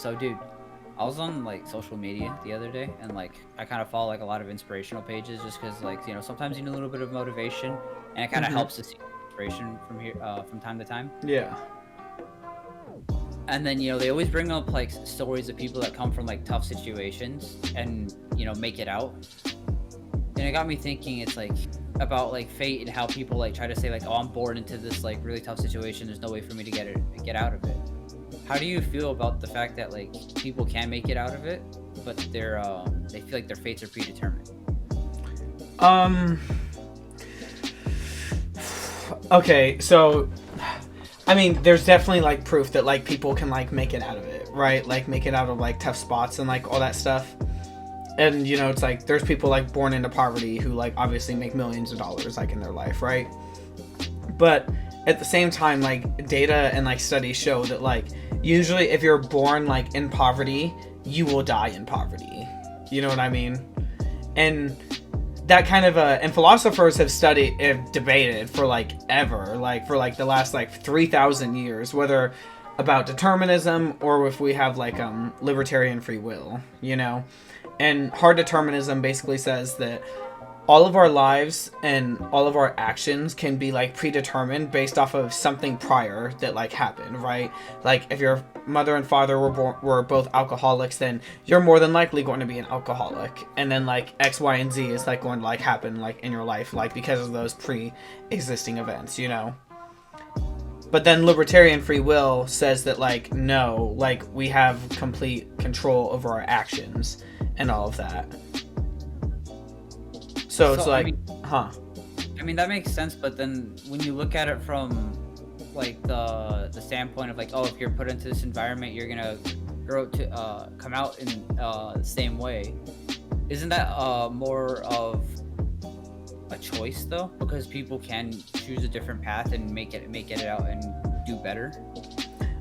So, dude, I was on like social media the other day, and like I kind of follow like a lot of inspirational pages, just because like sometimes you need a little bit of motivation, and it kind of Mm-hmm. helps to see inspiration from here from time to time. Yeah. And then they always bring up like stories of people that come from like tough situations and make it out. And it got me thinking. It's like about like fate and how people like try to say like, oh, I'm born into this like really tough situation. There's no way for me to get out of it. How do you feel about the fact that like people can make it out of it, but they feel like their fates are predetermined? Okay, so I mean, there's definitely like proof that like people can like make it out of it, right? Like make it out of like tough spots and like all that stuff. And it's like there's people like born into poverty who like obviously make millions of dollars like in their life, right? But at the same time, like data and like studies show that like usually if you're born like in poverty, you will die in poverty. You know what I mean? And that kind of and philosophers have debated for like ever, like for like the last like 3,000 years, whether about determinism or if we have like libertarian free will, and hard determinism basically says that all of our lives and all of our actions can be like predetermined based off of something prior that like happened, right? Like if your mother and father were both alcoholics, then you're more than likely going to be an alcoholic. And then like X, Y, and Z is like going to like happen like in your life, like because of those pre-existing events, But then libertarian free will says that like no, like we have complete control over our actions and all of that. So it's like, I mean, that makes sense, but then when you look at it from like the standpoint of like, oh, if you're put into this environment, you're gonna grow to come out in the same way. Isn't that more of a choice though? Because people can choose a different path and make it out and do better.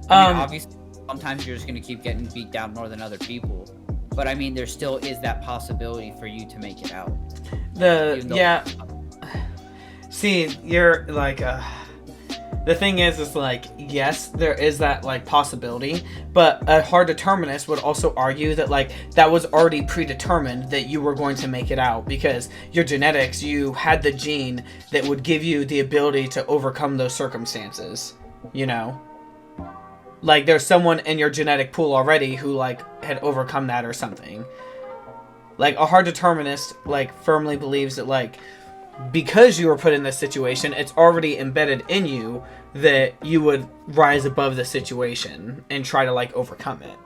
I mean, obviously, sometimes you're just gonna keep getting beat down more than other people. But I mean, there still is that possibility for you to make it out. See, you're like, the thing is like, yes, there is that like possibility, but a hard determinist would also argue that like that was already predetermined that you were going to make it out because your genetics, you had the gene that would give you the ability to overcome those circumstances, Like there's someone in your genetic pool already who like had overcome that or something. Like a hard determinist like firmly believes that like because you were put in this situation, it's already embedded in you that you would rise above the situation and try to like overcome it.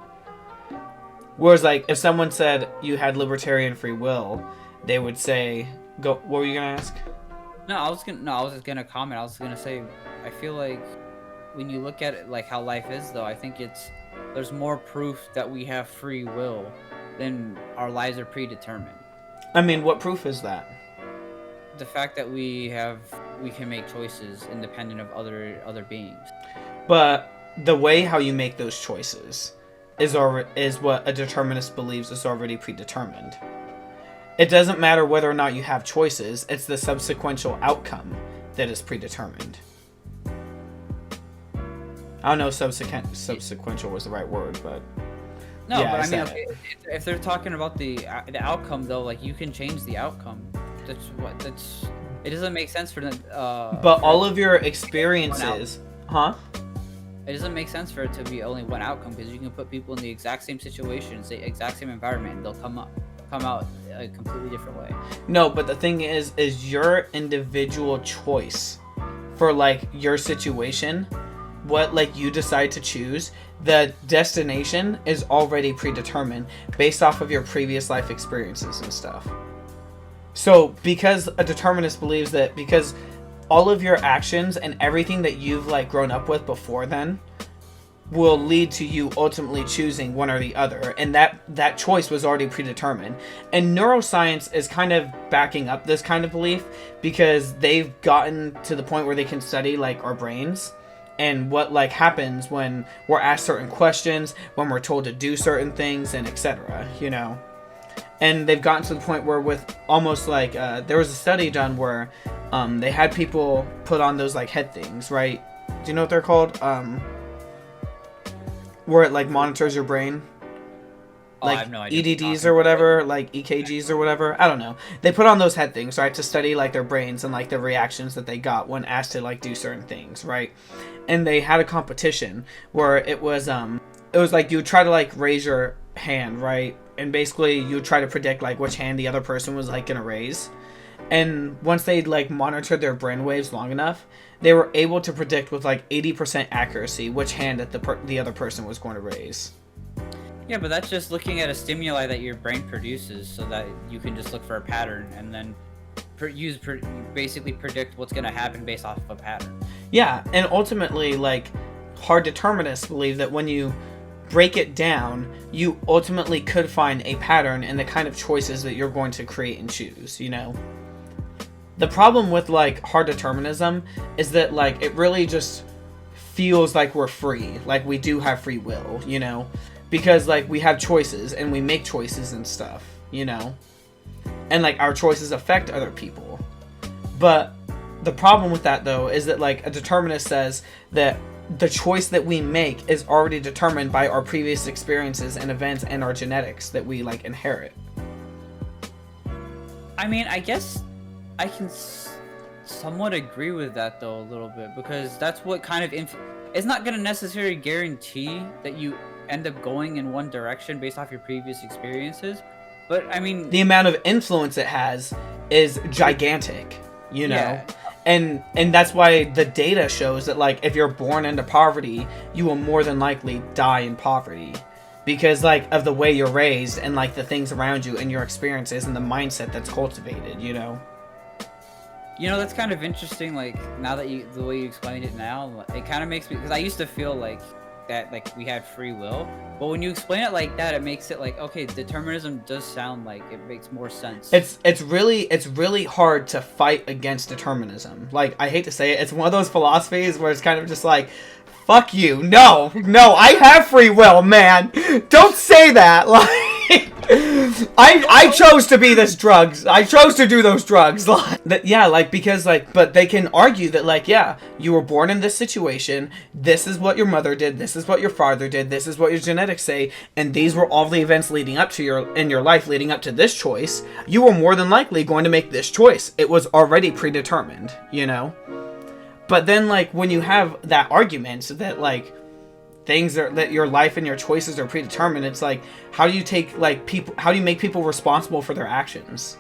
Whereas like if someone said you had libertarian free will, they would say, "Go." What were you gonna ask? I was just gonna comment. I was gonna say, I feel like when you look at it like how life is though, I think there's more proof that we have free will than our lives are predetermined. I mean, what proof is that? The fact that we can make choices independent of other beings. But the way how you make those choices is what a determinist believes is already predetermined. It doesn't matter whether or not you have choices, it's the subsequential outcome that is predetermined. I don't know if subsequential was the right word, but no, yeah, but I mean, okay, if they're talking about the outcome though, like you can change the outcome. It doesn't make sense for them. But all of your experiences, It doesn't make sense for it to be only one outcome because you can put people in the exact same situation, say exact same environment, and they'll come out a completely different way. No, but the thing is your individual choice for like your situation, what like you decide to choose, the destination is already predetermined based off of your previous life experiences and stuff. So because a determinist believes that because all of your actions and everything that you've like grown up with before then will lead to you ultimately choosing one or the other, and that choice was already predetermined. And neuroscience is kind of backing up this kind of belief because they've gotten to the point where they can study like our brains and what like happens when we're asked certain questions, when we're told to do certain things, and etc. And they've gotten to the point where with almost like there was a study done where they had people put on those like head things, right? Do you know what they're called? Where it like monitors your brain. Oh, I like have no idea what you're EDDs talking or about. whatever, like EKGs or whatever. I don't know. They put on those head things, right, to study like their brains and like the reactions that they got when asked to like do certain things, right? And they had a competition where it was like you would try to like raise your hand, right? And basically you would try to predict like which hand the other person was like gonna raise. And once they like monitored their brain waves long enough, they were able to predict with like 80% accuracy which hand that the other person was going to raise. Yeah, but that's just looking at a stimuli that your brain produces, so that you can just look for a pattern and then basically predict what's going to happen based off of a pattern. Yeah, and ultimately, like, hard determinists believe that when you break it down, you ultimately could find a pattern in the kind of choices that you're going to create and choose, you know? The problem with, like, hard determinism is that, like, it really just feels like we're free. Like, we do have free will, you know? Because, like, we have choices, and we make choices and stuff, you know? And, like, our choices affect other people. But the problem with that, though, is that, like, a determinist says that the choice that we make is already determined by our previous experiences and events and our genetics that we, like, inherit. I mean, I guess I can somewhat agree with that, though, a little bit, because that's what kind of it's not going to necessarily guarantee that you end up going in one direction based off your previous experiences, but I mean, the amount of influence it has is gigantic, you know? Yeah. And that's why the data shows that, like, if you're born into poverty, you will more than likely die in poverty. Because, like, of the way you're raised and, like, the things around you and your experiences and the mindset that's cultivated, you know? You know, that's kind of interesting, like, now that the way you explained it now, it kind of makes me, because I used to feel like that, like, we had free will, but when you explain it like that, it makes it like, okay, determinism does sound like it makes more sense. It's really hard to fight against determinism. Like, I hate to say it, it's one of those philosophies where it's kind of just like, fuck you, no, I have free will, man, don't say that. Like, I chose to be this drugs. I chose to do those drugs. Yeah, like, because, like, but they can argue that, like, yeah, you were born in this situation. This is what your mother did. This is what your father did. This is what your genetics say. And these were all the events leading up to your life leading up to this choice. You were more than likely going to make this choice. It was already predetermined, you know? But then, like, when you have that argument that, like, that your life and your choices are predetermined, it's like, how do you take, like, how do you make people responsible for their actions?